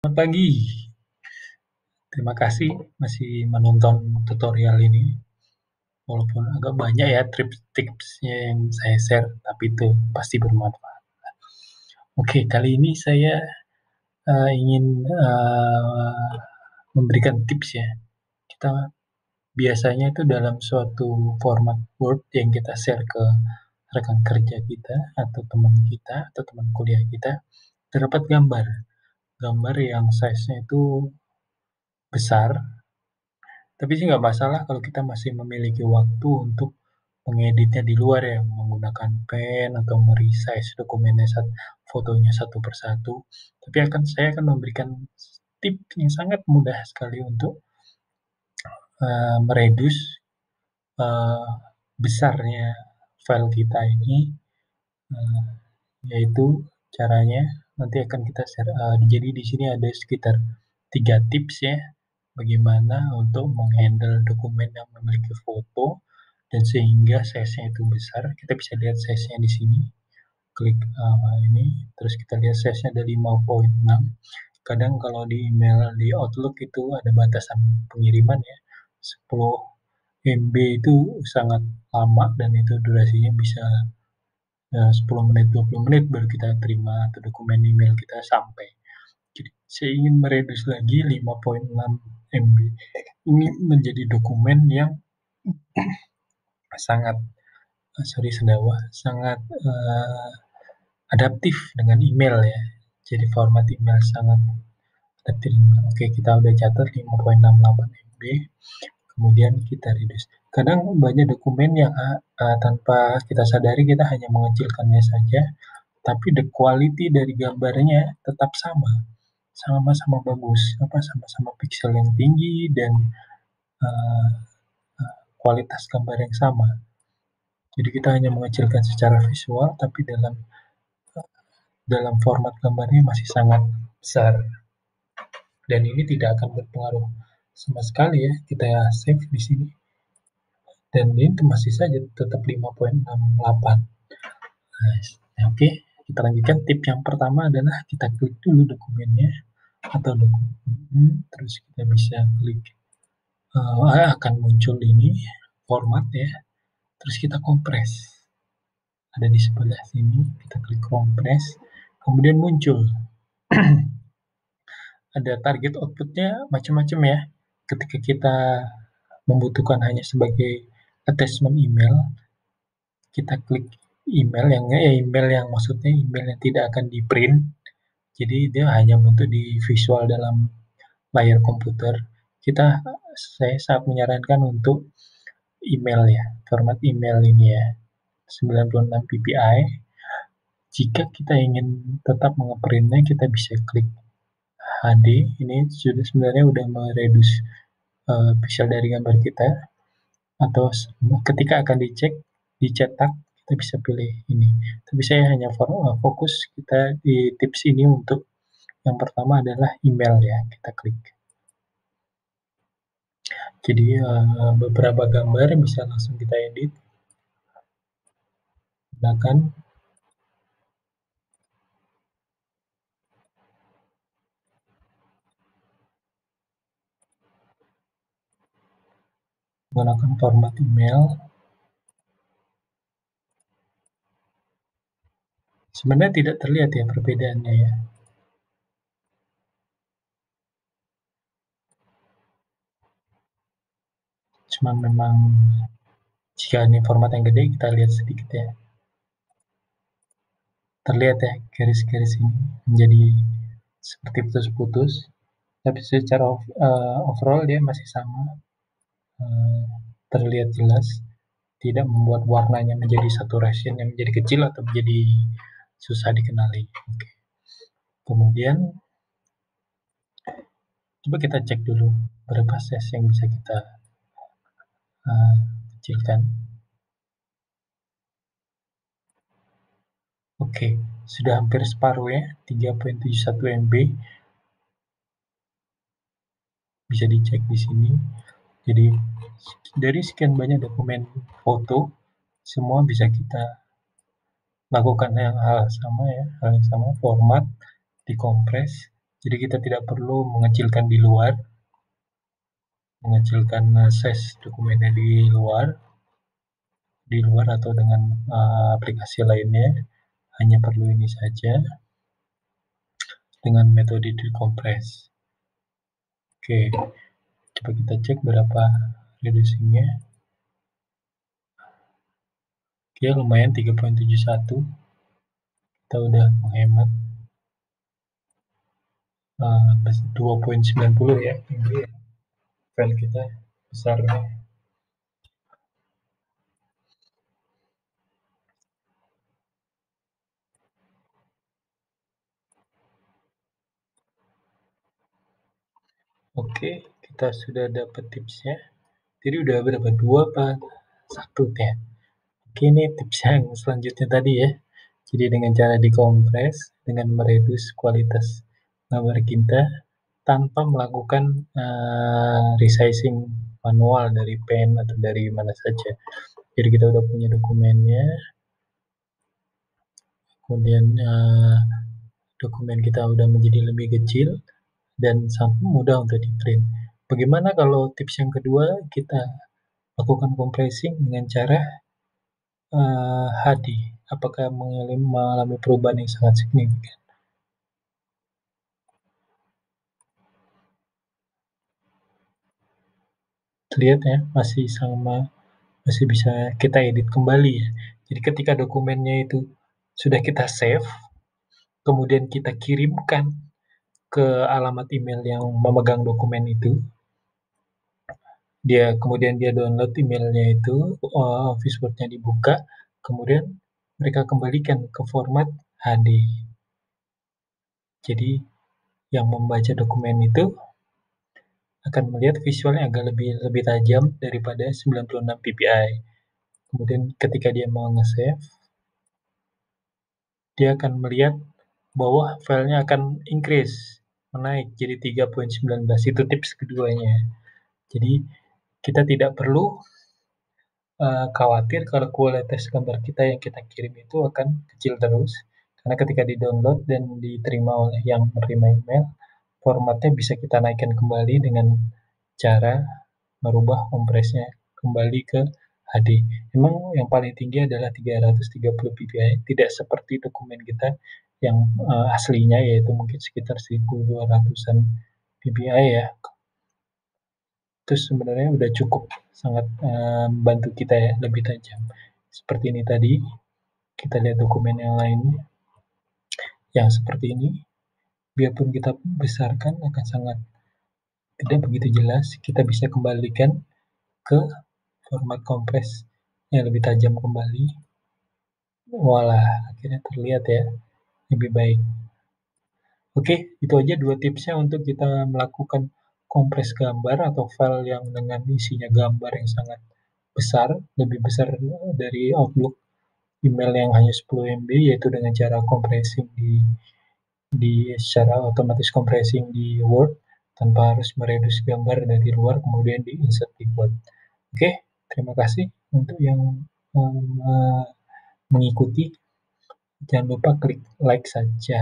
Selamat pagi. Terima kasih masih menonton tutorial ini. Walaupun agak banyak ya tips-tipsnya yang saya share, tapi itu pasti bermanfaat. Oke, kali ini saya ingin memberikan tips ya. Kita biasanya itu dalam suatu format Word yang kita share ke rekan kerja kita atau teman kuliah kita, terdapat gambar yang size-nya itu besar. Tapi sih nggak masalah kalau kita masih memiliki waktu untuk mengeditnya di luar ya, menggunakan pen atau meresize dokumennya fotonya satu persatu. Tapi saya akan memberikan tips yang sangat mudah sekali untuk mereduce besarnya file kita ini, yaitu caranya nanti akan kita share. Jadi di sini ada sekitar 3 tips ya, bagaimana untuk menghandle dokumen yang memiliki foto dan sehingga size-nya itu besar. Kita bisa lihat size-nya di sini. Klik ini, terus kita lihat size-nya ada 5.6. Kadang kalau di email di Outlook itu ada batasan pengiriman ya, 10 MB itu sangat lama dan itu durasinya bisa 10 menit, 20 menit baru kita terima atau dokumen email kita sampai. Jadi saya ingin mereduce lagi 5.6 MB. Ini menjadi dokumen yang sangat sangat adaptif dengan email ya. Jadi format email sangat adaptif. Oke, kita udah catat 5.68 MB. Kemudian kita reduce. Kadang banyak dokumen yang tanpa kita sadari kita hanya mengecilkannya saja, tapi the quality dari gambarnya tetap sama-sama bagus, sama-sama pixel yang tinggi dan kualitas gambar yang sama. Jadi kita hanya mengecilkan secara visual, tapi dalam format gambarnya masih sangat besar. Dan ini tidak akan berpengaruh sama sekali ya. Kita save di sini. Dan ini masih saja tetap 5.68. Oke, kita lanjutkan. Tip yang pertama adalah kita klik dulu dokumennya atau dokumen, terus kita bisa klik akan muncul ini format ya. Terus kita kompres. Ada di sebelah sini, kita klik kompres, kemudian muncul ada target outputnya macam-macam ya. Ketika kita membutuhkan hanya sebagai attachment email, kita klik email yang maksudnya email yang tidak akan di print, jadi dia hanya untuk di visual dalam layar komputer. Saya sangat menyarankan untuk email ya, format email ini ya, 96 ppi. Jika kita ingin tetap mengeprintnya, kita bisa klik HD. Ini sebenarnya udah mereduce pixel dari gambar kita. Atau ketika akan dicetak, kita bisa pilih ini. Tapi saya hanya fokus kita di tips ini untuk yang pertama adalah email ya, kita klik. Jadi beberapa gambar bisa langsung kita edit menggunakan format email. Sebenarnya tidak terlihat ya perbedaannya ya. Cuma memang jika ini format yang gede, kita lihat sedikit ya. Terlihat ya garis-garis ini menjadi seperti putus-putus. Tapi secara overall dia masih sama, terlihat jelas, tidak membuat warnanya menjadi saturation yang menjadi kecil atau menjadi susah dikenali. Oke. Kemudian coba kita cek dulu berapa size yang bisa kita kecilkan. Oke, sudah hampir separuh ya, 3.71 MB. Bisa dicek di sini. Jadi dari sekian banyak dokumen foto, semua bisa kita lakukan hal yang sama, format, dikompres, Jadi kita tidak perlu mengecilkan di luar, mengecilkan size dokumennya di luar atau dengan aplikasi lainnya, hanya perlu ini saja dengan metode decompress. Oke, coba kita cek berapa reducingnya. Oke, lumayan 3.71. Kita udah menghemat 2.90 ya. Ini file kita besarnya. Oke, kita sudah dapat tipsnya. Jadi udah berapa? 2 apa 1 ya? Oke, ini tips yang selanjutnya tadi ya. Jadi dengan cara dikompres, dengan meredus kualitas gambar kita tanpa melakukan resizing manual dari pen atau dari mana saja. Jadi kita udah punya dokumennya, kemudian dokumen kita udah menjadi lebih kecil dan sangat mudah untuk di print. Bagaimana kalau tips yang kedua, kita lakukan compressing dengan cara HD? Apakah mengalami perubahan yang sangat signifikan? Lihat ya, masih sama, masih bisa kita edit kembali ya. Jadi ketika dokumennya itu sudah kita save, kemudian kita kirimkan ke alamat email yang memegang dokumen itu, kemudian dia download emailnya itu, Office Word-nya dibuka, kemudian mereka kembalikan ke format HD. Jadi yang membaca dokumen itu akan melihat visualnya agak lebih tajam daripada 96 ppi. Kemudian ketika dia mau nge-save, dia akan melihat bahwa filenya akan increase, menaik jadi 3.19. Itu tips keduanya. Jadi kita tidak perlu khawatir kalau kualitas gambar kita yang kita kirim itu akan kecil terus, karena ketika di-download dan diterima oleh yang menerima email, formatnya bisa kita naikkan kembali dengan cara merubah kompresnya kembali ke HD. Memang yang paling tinggi adalah 330 ppi, tidak seperti dokumen kita yang aslinya yaitu mungkin sekitar 1200-an ppi ya. Itu sebenarnya udah cukup sangat membantu kita ya, lebih tajam. Seperti ini tadi, kita lihat dokumen yang lainnya. Yang seperti ini, biarpun kita besarkan akan sangat tidak begitu jelas, kita bisa kembalikan ke format kompres yang lebih tajam kembali. Walah, akhirnya terlihat ya, lebih baik. Oke, itu aja 2 tipsnya untuk kita melakukan kompres gambar atau file yang dengan isinya gambar yang sangat besar, lebih besar dari Outlook email yang hanya 10 MB, yaitu dengan cara compressing di secara otomatis compressing di Word tanpa harus meredus gambar dari luar kemudian di-insert di Word. Oke, terima kasih untuk yang mengikuti. Jangan lupa klik like saja.